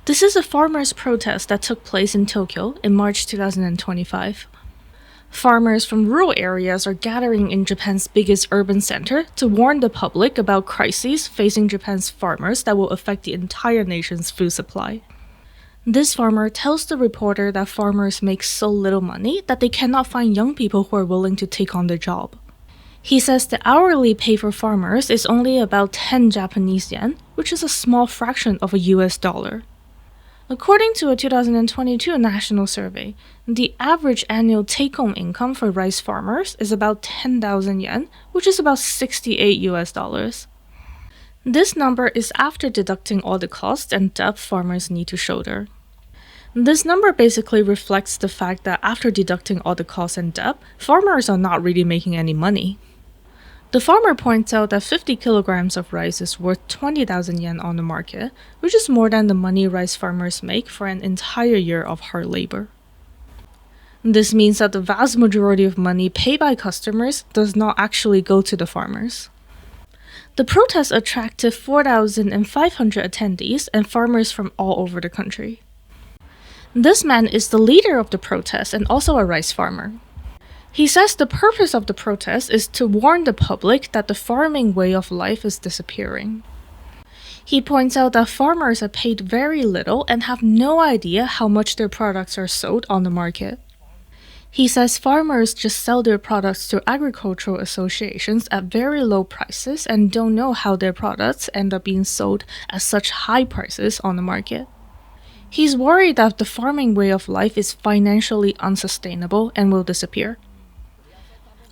This is a farmers' protest that took place in Tokyo in March 2025. Farmers from rural areas are gathering in Japan's biggest urban center to warn the public about crises facing Japan's farmers that will affect the entire nation's food supply. This farmer tells the reporter that farmers make so little money that they cannot find young people who are willing to take on the job. He says the hourly pay for farmers is only about 10 Japanese yen, which is a small fraction of a US dollar. According to a 2022 national survey, the average annual take-home income for rice farmers is about 10,000 yen, which is about 68 US dollars. This number is after deducting all the costs and debt farmers need to shoulder. This number basically reflects the fact that after deducting all the costs and debt, farmers are not really making any money. The farmer points out that 50 kilograms of rice is worth 20,000 yen on the market, which is more than the money rice farmers make for an entire year of hard labor. This means that the vast majority of money paid by customers does not actually go to the farmers. The protest attracted 4,500 attendees and farmers from all over the country. This man is the leader of the protest and also a rice farmer. He says the purpose of the protest is to warn the public that the farming way of life is disappearing. He points out that farmers are paid very little and have no idea how much their products are sold on the market. He says farmers just sell their products to agricultural associations at very low prices and don't know how their products end up being sold at such high prices on the market. He's worried that the farming way of life is financially unsustainable and will disappear.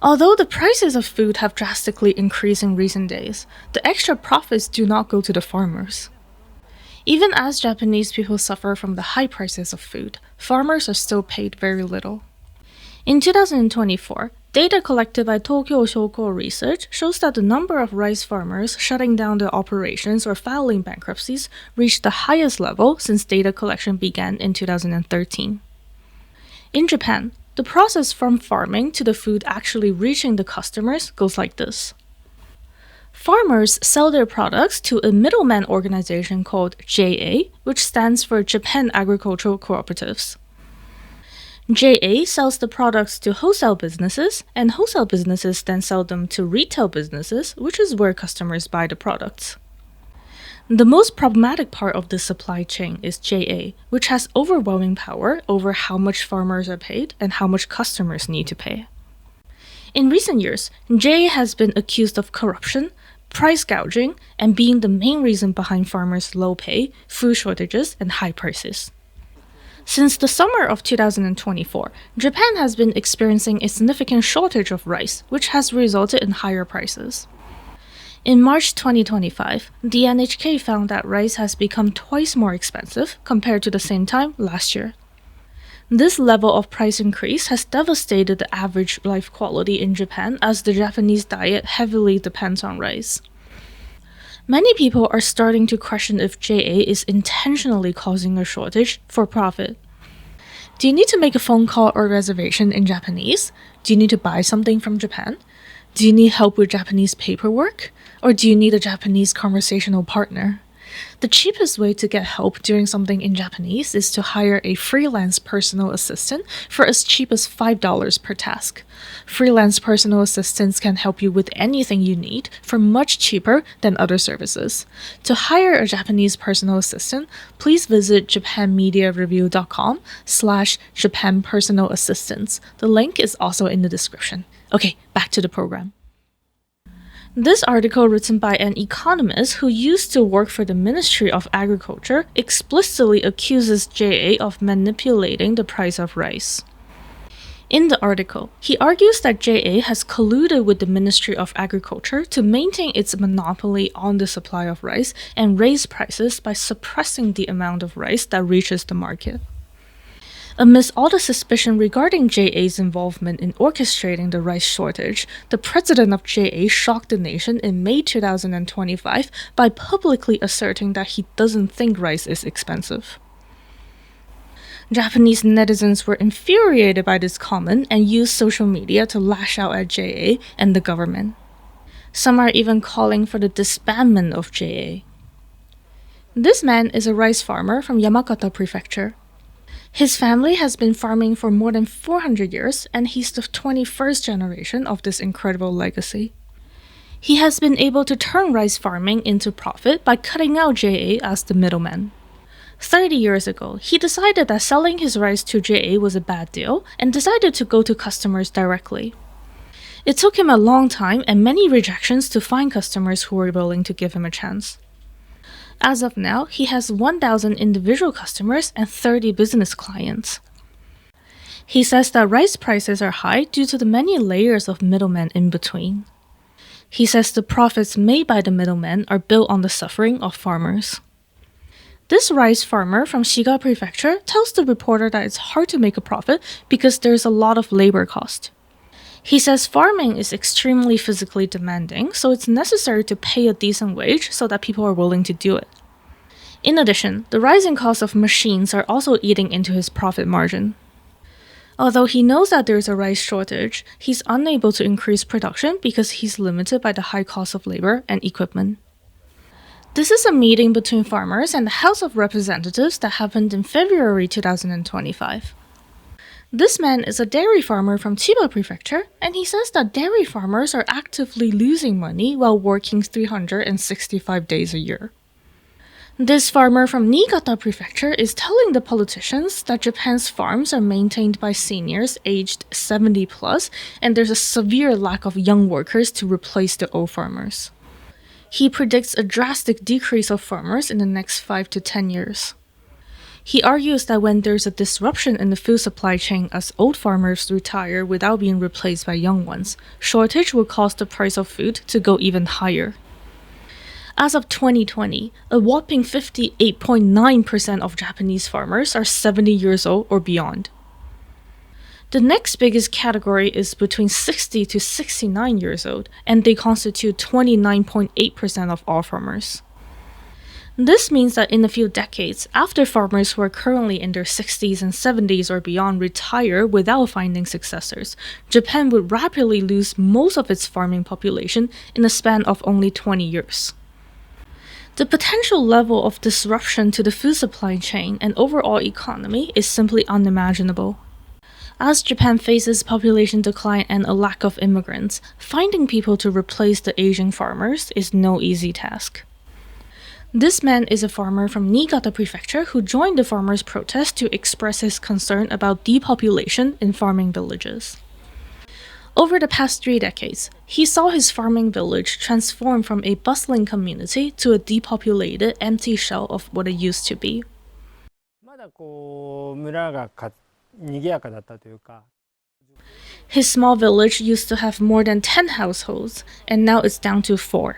Although the prices of food have drastically increased in recent days, the extra profits do not go to the farmers. Even as Japanese people suffer from the high prices of food, farmers are still paid very little. In 2024, data collected by Tokyo Shoko Research shows that the number of rice farmers shutting down their operations or filing bankruptcies reached the highest level since data collection began in 2013. In Japan, the process from farming to the food actually reaching the customers goes like this. Farmers sell their products to a middleman organization called JA, which stands for Japan Agricultural Cooperatives. JA sells the products to wholesale businesses, and wholesale businesses then sell them to retail businesses, which is where customers buy the products. The most problematic part of the supply chain is JA, which has overwhelming power over how much farmers are paid and how much customers need to pay. In recent years, JA has been accused of corruption, price gouging, and being the main reason behind farmers' low pay, food shortages, and high prices. Since the summer of 2024, Japan has been experiencing a significant shortage of rice, which has resulted in higher prices. In March 2025, the NHK found that rice has become twice more expensive compared to the same time last year. This level of price increase has devastated the average life quality in Japan as the Japanese diet heavily depends on rice. Many people are starting to question if JA is intentionally causing a shortage for profit. Do you need to make a phone call or reservation in Japanese? Do you need to buy something from Japan? Do you need help with Japanese paperwork? Or do you need a Japanese conversational partner? The cheapest way to get help doing something in Japanese is to hire a freelance personal assistant for as cheap as $5 per task. Freelance personal assistants can help you with anything you need for much cheaper than other services. To hire a Japanese personal assistant, please visit japanmedia-review.com/Japan Personal Assistants. The link is also in the description. Okay, back to the program. This article, written by an economist who used to work for the Ministry of Agriculture, explicitly accuses JA of manipulating the price of rice. In the article, he argues that JA has colluded with the Ministry of Agriculture to maintain its monopoly on the supply of rice and raise prices by suppressing the amount of rice that reaches the market. Amidst all the suspicion regarding JA's involvement in orchestrating the rice shortage, the president of JA shocked the nation in May 2025 by publicly asserting that he doesn't think rice is expensive. Japanese netizens were infuriated by this comment and used social media to lash out at JA and the government. Some are even calling for the disbandment of JA. This man is a rice farmer from Yamagata Prefecture. His family has been farming for more than 400 years, and he's the 21st generation of this incredible legacy. He has been able to turn rice farming into profit by cutting out JA as the middleman. 30 years ago, he decided that selling his rice to JA was a bad deal and decided to go to customers directly. It took him a long time and many rejections to find customers who were willing to give him a chance. As of now, he has 1,000 individual customers and 30 business clients. He says that rice prices are high due to the many layers of middlemen in between. He says the profits made by the middlemen are built on the suffering of farmers. This rice farmer from Shiga Prefecture tells the reporter that it's hard to make a profit because there's a lot of labor cost. He says farming is extremely physically demanding, so it's necessary to pay a decent wage so that people are willing to do it. In addition, the rising cost of machines are also eating into his profit margin. Although he knows that there's a rice shortage, he's unable to increase production because he's limited by the high cost of labor and equipment. This is a meeting between farmers and the House of Representatives that happened in February 2025. This man is a dairy farmer from Chiba Prefecture, and he says that dairy farmers are actively losing money while working 365 days a year. This farmer from Niigata Prefecture is telling the politicians that Japan's farms are maintained by seniors aged 70 plus, and there's a severe lack of young workers to replace the old farmers. He predicts a drastic decrease of farmers in the next 5 to 10 years. He argues that when there's a disruption in the food supply chain as old farmers retire without being replaced by young ones, shortage will cause the price of food to go even higher. As of 2020, a whopping 58.9% of Japanese farmers are 70 years old or beyond. The next biggest category is between 60 to 69 years old, and they constitute 29.8% of all farmers. This means that in a few decades, after farmers who are currently in their 60s and 70s or beyond retire without finding successors, Japan would rapidly lose most of its farming population in a span of only 20 years. The potential level of disruption to the food supply chain and overall economy is simply unimaginable. As Japan faces population decline and a lack of immigrants, finding people to replace the aging farmers is no easy task. This man is a farmer from Niigata Prefecture who joined the farmers' protest to express his concern about depopulation in farming villages. Over the past 3 decades, he saw his farming village transform from a bustling community to a depopulated, empty shell of what it used to be. His small village used to have more than 10 households, and now it's down to 4.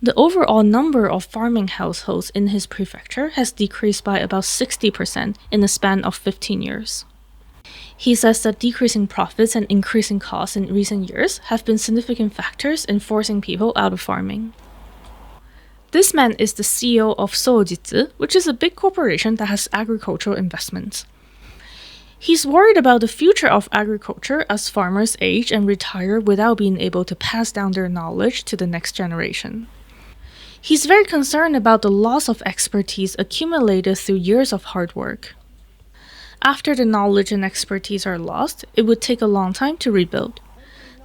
The overall number of farming households in his prefecture has decreased by about 60% in a span of 15 years. He says that decreasing profits and increasing costs in recent years have been significant factors in forcing people out of farming. This man is the CEO of Soojitsu, which is a big corporation that has agricultural investments. He's worried about the future of agriculture as farmers age and retire without being able to pass down their knowledge to the next generation. He's very concerned about the loss of expertise accumulated through years of hard work. After the knowledge and expertise are lost, it would take a long time to rebuild.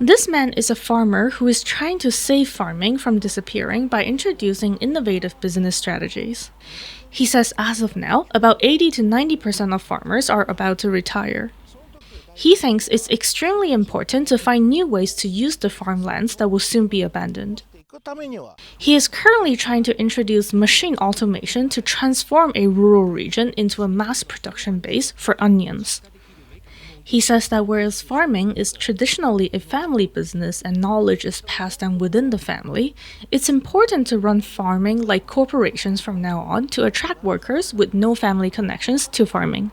This man is a farmer who is trying to save farming from disappearing by introducing innovative business strategies. He says as of now, about 80 to 90% of farmers are about to retire. He thinks it's extremely important to find new ways to use the farmlands that will soon be abandoned. He is currently trying to introduce machine automation to transform a rural region into a mass production base for onions. He says that whereas farming is traditionally a family business and knowledge is passed down within the family, it's important to run farming like corporations from now on to attract workers with no family connections to farming.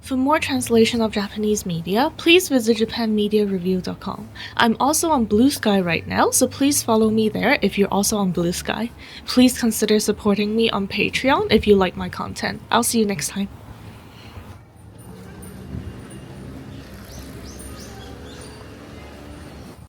For more translation of Japanese media, please visit japanmedia-review.com. I'm also on Bluesky right now, so please follow me there if you're also on Bluesky. Please consider supporting me on Patreon if you like my content. I'll see you next time.